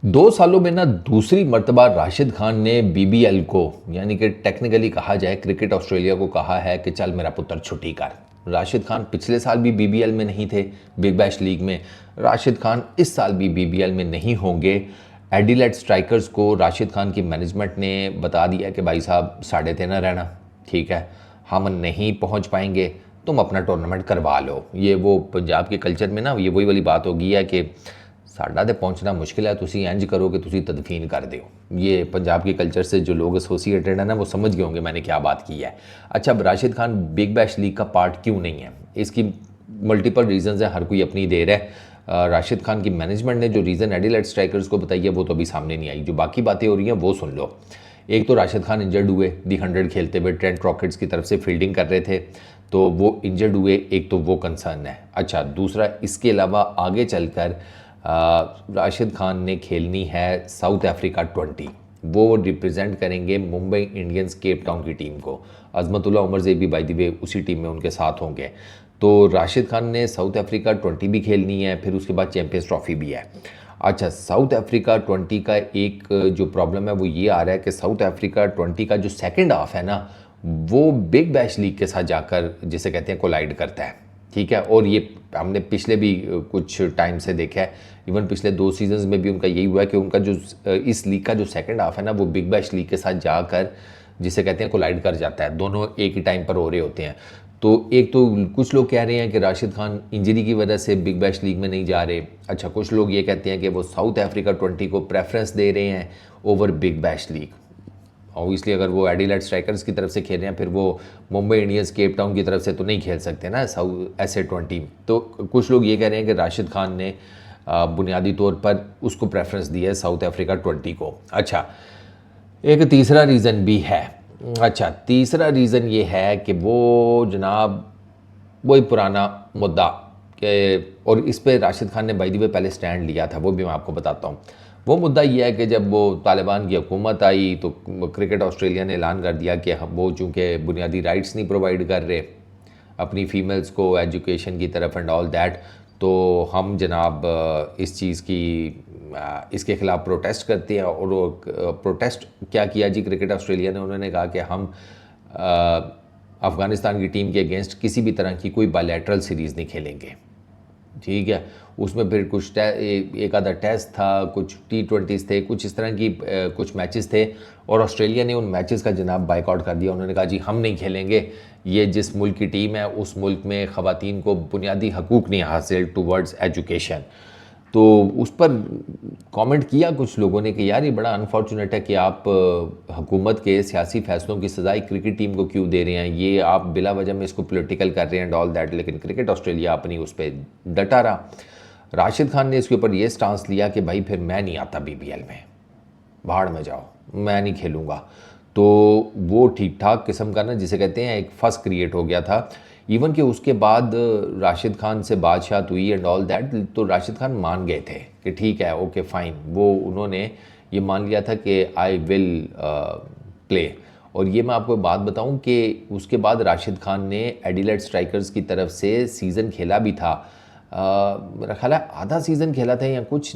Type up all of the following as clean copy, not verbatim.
2 सालों में ना दूसरी मर्तबा राशिद खान ने बीबीएल को, यानी कि टेक्निकली कहा जाए क्रिकेट ऑस्ट्रेलिया को, कहा है कि चल मेरा पुत्र छुट्टी कर। राशिद खान पिछले साल भी बीबीएल में नहीं थे, बिग बैश लीग में। राशिद खान इस साल भी बीबीएल में नहीं होंगे। एडिलेड स्ट्राइकर्स को राशिद खान की मैनेजमेंट ने बता दिया कि भाई साहब साढ़े तेना रहना, ठीक है, हम नहीं पहुंच पाएंगे, तुम अपना टूर्नामेंट करवा लो। ये वो पंजाब के कल्चर में ना ये वही वाली बात होगी है कि साडा तो पहुंचना मुश्किल है, तुसी इंज करो कि तुसी तदफीन कर दो। ये पंजाब के कल्चर से जो लोग एसोसिएटेड है ना वो समझ गए होंगे मैंने क्या बात की है। अच्छा, अब Rashid Khan big bash league का पार्ट क्यों नहीं है? इसकी मल्टीपल रीजंस है, हर कोई अपनी देर है। राशिद खान की मैनेजमेंट ने जो रीज़न एडिलेड स्ट्राइकर्स को बताई है वो तो अभी सामने नहीं आई। जो बाकी बातें हो रही हैं वो सुन लो। एक तो राशिद खान इंजर्ड हुए, दी 100 खेलते हुए ट्रेंट रॉकेट्स की तरफ से फील्डिंग कर रहे थे, तो वो इंजर्ड हुए, एक तो वो कंसर्न है। अच्छा, दूसरा इसके अलावा आगे चलकर राशिद खान ने खेलनी है साउथ अफ्रीका 20। वो रिप्रेजेंट करेंगे मुंबई इंडियंस केप टाउन की टीम को। अजमतुल्ला उमर ज़ेबी बाय द वे उसी टीम में उनके साथ होंगे। तो राशिद खान ने साउथ अफ्रीका 20 भी खेलनी है, फिर उसके बाद चैंपियंस ट्रॉफी भी है। अच्छा, साउथ अफ्रीका 20 का एक जो प्रॉब्लम है वो ये आ रहा है कि साउथ अफ्रीका 20 का जो सेकंड हाफ है ना वो बिग बैश लीग के साथ जाकर जिसे कहते हैं कोलाइड करता है, ठीक है। और ये हमने पिछले भी कुछ टाइम से देखा है, इवन पिछले 2 सीजन्स में भी उनका यही हुआ है कि उनका जो इस लीग का जो सेकंड हाफ है ना वो बिग बैश लीग के साथ जाकर जिसे कहते हैं कोलाइड कर जाता है, दोनों एक ही टाइम पर हो रहे होते हैं। तो एक तो कुछ लोग कह रहे हैं कि राशिद खान इंजरी की वजह से बिग बैश लीग में नहीं जा रहे। अच्छा, कुछ लोग ये कहते हैं कि वो साउथ अफ्रीका 20 को प्रेफरेंस दे रहे हैं over big bash league. Obviously अगर वो एडिलेड स्ट्राइकर्स की तरफ से खेल रहे हैं फिर वो मुंबई इंडियंस केप टाउन की तरफ से तो नहीं खेल सकते ना साउथ ऐसे 20। तो कुछ लोग ये कह रहे हैं कि राशिद खान ने बुनियादी तौर पर उसको प्रेफरेंस दी है साउथ अफ्रीका 20 को। अच्छा, एक तीसरा रीज़न भी है। अच्छा, तीसरा रीज़न ये है कि वो जनाब वही पुराना मुद्दा कि, और इस पे राशिद खान ने बाय द वे पहले स्टैंड लिया था, वो भी मैं आपको बताता हूँ। वो मुद्दा ये है कि जब वो तालिबान की हुकूमत आई तो क्रिकेट ऑस्ट्रेलिया ने ऐलान कर दिया कि वो चूँकि बुनियादी राइट्स नहीं प्रोवाइड कर रहे अपनी फ़ीमेल्स को एजुकेशन की तरफ एंड ऑल दैट, तो हम जनाब इस चीज़ की इसके ख़िलाफ़ प्रोटेस्ट करते हैं। और प्रोटेस्ट क्या किया जी क्रिकेट ऑस्ट्रेलिया ने? उन्होंने कहा कि हम अफ़गानिस्तान की टीम के अगेंस्ट किसी भी तरह की कोई बायलैटरल सीरीज़ नहीं खेलेंगे, ठीक है। उसमें फिर कुछ एक आधा टेस्ट था, कुछ T20s थे, कुछ इस तरह की कुछ मैचेस थे, और ऑस्ट्रेलिया ने उन मैचेस का जनाब बायकॉट कर दिया। उन्होंने कहा जी हम नहीं खेलेंगे, ये जिस मुल्क की टीम है उस मुल्क में ख़वातीन को बुनियादी हकूक़ नहीं हासिल टूवर्ड्स एजुकेशन। तो उस पर कमेंट किया कुछ लोगों ने कि यार ये बड़ा अनफॉर्चुनेट है कि आप हुकूमत के सियासी फैसलों की सज़ाई क्रिकेट टीम को क्यों दे रहे हैं, ये आप बिला वजह में इसको पॉलिटिकल कर रहे हैं एंड ऑल दैट। लेकिन क्रिकेट ऑस्ट्रेलिया अपनी उस पर डटा रहा। राशिद खान ने इसके ऊपर ये स्टांस लिया कि भाई फिर मैं नहीं आता बीबीएल में, भाड़ में जाओ, मैं नहीं खेलूँगा। तो वो ठीक ठाक किस्म का ना जिसे कहते हैं एक फस क्रिएट हो गया था। इवन कि उसके बाद राशिद खान से बातचीत हुई एंड ऑल दैट, तो राशिद खान मान गए थे कि ठीक है, ओके फाइन। वो उन्होंने ये मान लिया था कि आई विल प्ले। और ये मैं आपको बात बताऊं कि उसके बाद राशिद खान ने एडिलेड स्ट्राइकर्स की तरफ से सीज़न खेला भी था। मेरा ख्याल है आधा सीज़न खेला था या कुछ,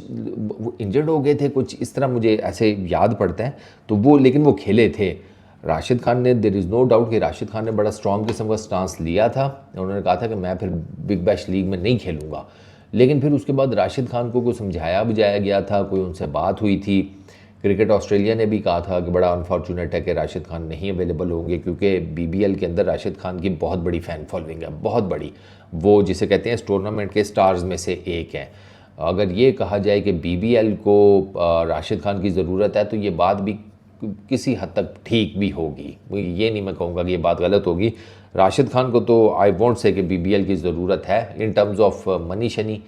वो इंजर्ड हो गए थे कुछ इस तरह, मुझे ऐसे याद पड़ता है। तो वो लेकिन वो खेले थे राशिद खान ने। देयर इज़ नो डाउट कि राशिद खान ने बड़ा स्ट्रॉन्ग किस्म का स्टांस लिया था। उन्होंने कहा था कि मैं फिर बिग बैश लीग में नहीं खेलूँगा। लेकिन फिर उसके बाद राशिद खान को समझाया बुझाया गया था, कोई उनसे बात हुई थी। क्रिकेट ऑस्ट्रेलिया ने भी कहा था कि बड़ा अनफॉर्चुनेट है कि राशिद खान नहीं अवेलेबल होंगे, क्योंकि बीबीएल के अंदर राशिद खान की बहुत बड़ी फ़ैन फॉलोइंग है, बहुत बड़ी। वो जिसे कहते हैं इस टूर्नामेंट के स्टार्स में से एक हैं। अगर ये कहा जाए कि बीबीएल को राशिद खान की ज़रूरत है तो ये बात भी किसी हद तक ठीक भी होगी। ये नहीं मैं कहूँगा कि ये बात गलत होगी। राशिद खान को तो आई वोंट से कि बीबीएल की ज़रूरत है in terms of money Shani,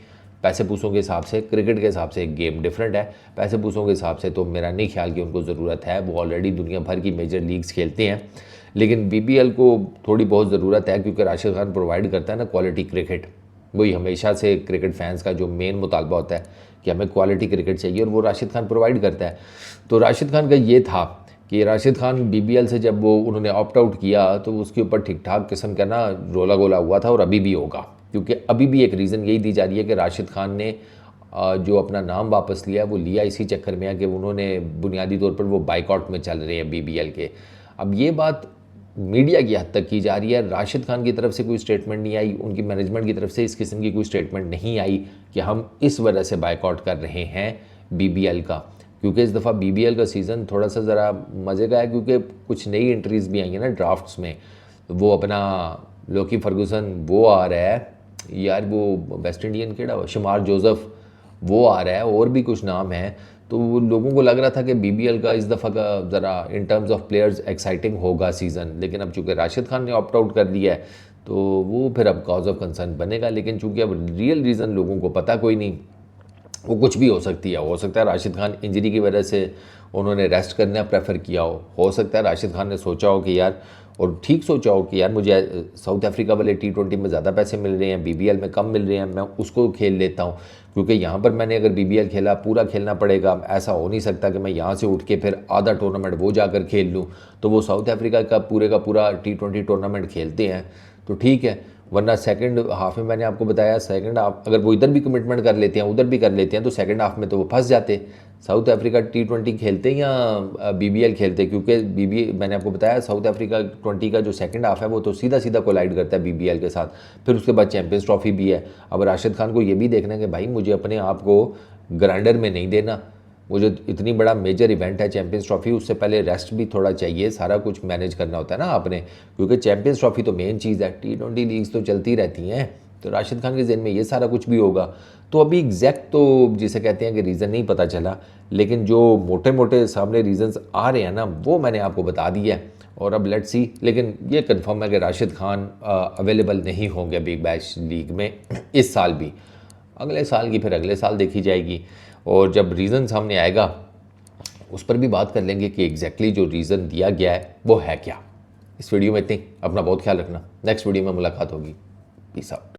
पैसे पूसों के हिसाब से। क्रिकेट के हिसाब से गेम डिफरेंट है, पैसे पूसों के हिसाब से तो मेरा नहीं ख्याल कि उनको ज़रूरत है। वो ऑलरेडी दुनिया भर की मेजर लीग्स खेलते हैं। लेकिन बीबीएल को थोड़ी बहुत ज़रूरत है, क्योंकि राशिद खान प्रोवाइड करता है ना क्वालिटी क्रिकेट। वही हमेशा से क्रिकेट फैंस का जो मेन मुतालबा होता है कि हमें क्वालिटी क्रिकेट चाहिए, और वो राशिद खान प्रोवाइड करता है। तो राशिद खान का ये था कि राशिद खान बीबीएल से जब वो उन्होंने ऑप्ट आउट किया तो उसके ऊपर ठीक ठाक किस्म का ना रोला गोला हुआ था, और अभी भी होगा। क्योंकि अभी भी एक रीज़न यही दी जा रही है कि राशिद खान ने जो अपना नाम वापस लिया वो लिया इसी चक्कर में है कि उन्होंने बुनियादी तौर पर वो बाइकआउट में चल रहे हैं बीबीएल के। अब ये बात मीडिया की हद तक की जा रही है, राशिद खान की तरफ से कोई स्टेटमेंट नहीं आई, उनकी मैनेजमेंट की तरफ से इस किस्म की कोई स्टेटमेंट नहीं आई कि हम इस वजह से बाइकआउट कर रहे हैं बीबीएल का। क्योंकि इस दफ़ा बीबीएल का सीज़न थोड़ा सा ज़रा मज़े का है, क्योंकि कुछ नई एंट्रीज़ भी आई हैं ना ड्राफ्ट्स में। वो अपना लोकी फर्गूसन वो आ रहा है यार, वो वेस्ट इंडियन केड़ा शमार जोसेफ वो आ रहा है, और भी कुछ नाम है। तो लोगों को लग रहा था कि बीबीएल का इस दफ़ा का ज़रा in terms of players exciting होगा सीज़न, लेकिन अब चूँकि राशिद खान ने ऑप्ट आउट कर दिया है तो वो फिर अब कॉज ऑफ कंसर्न बनेगा। लेकिन चूँकि अब रियल रीज़न लोगों को पता कोई नहीं, वो कुछ भी हो सकती है। हो सकता है राशिद खान इंजरी की वजह से उन्होंने रेस्ट करना प्रेफर किया हो सकता है राशिद खान ने सोचा हो कि यार, और ठीक सोचा हो कि यार मुझे साउथ अफ्रीका वाले T20 में ज़्यादा पैसे मिल रहे हैं, बीबीएल में कम मिल रहे हैं, मैं उसको खेल लेता हूँ, क्योंकि यहाँ पर मैंने अगर बीबीएल खेला पूरा खेलना पड़ेगा। ऐसा हो नहीं सकता कि मैं यहाँ से उठ के फिर आधा टूर्नामेंट वो जाकर खेल लूँ। तो वो साउथ अफ्रीका का पूरा T20 टूर्नामेंट खेलते हैं तो ठीक है, वरना सेकंड हाफ में मैंने आपको बताया सेकंड हाफ अगर वो इधर भी कमिटमेंट कर लेते हैं उधर भी कर लेते हैं तो सेकंड हाफ में तो वो फंस जाते। साउथ अफ्रीका T20 खेलते या बीबीएल खेलते, क्योंकि मैंने आपको बताया साउथ अफ्रीका 20 का जो सेकंड हाफ है वो तो सीधा सीधा कोलाइड करता है बीबीएल के साथ। फिर उसके बाद चैंपियंस ट्रॉफी भी है। अब राशिद खान को ये भी देखना है कि भाई मुझे अपने आप को ग्राइंडर में नहीं देना, मुझे इतनी बड़ा मेजर इवेंट है चैंपियंस ट्रॉफी, उससे पहले रेस्ट भी थोड़ा चाहिए, सारा कुछ मैनेज करना होता है ना आपने, क्योंकि चैंपियंस ट्रॉफी तो मेन चीज़ है। T20 लीग्स तो चलती रहती हैं, तो राशिद खान के जहन में ये सारा कुछ भी होगा। तो अभी एग्जैक्ट तो जिसे कहते हैं कि रीज़न नहीं पता चला, लेकिन जो मोटे मोटे सामने रीजंस आ रहे हैं ना वो मैंने आपको बता दिया है। और अब लेट्स सी, लेकिन ये कंफर्म है कि राशिद खान अवेलेबल नहीं होंगे बिग बैश लीग में इस साल भी। अगले साल की फिर अगले साल देखी जाएगी, और जब रीज़न सामने आएगा उस पर भी बात कर लेंगे कि एग्जैक्टली जो रीज़न दिया गया है वो है क्या। इस वीडियो में इतनी, अपना बहुत ख्याल रखना, नेक्स्ट वीडियो में मुलाकात होगी, पीस आउट।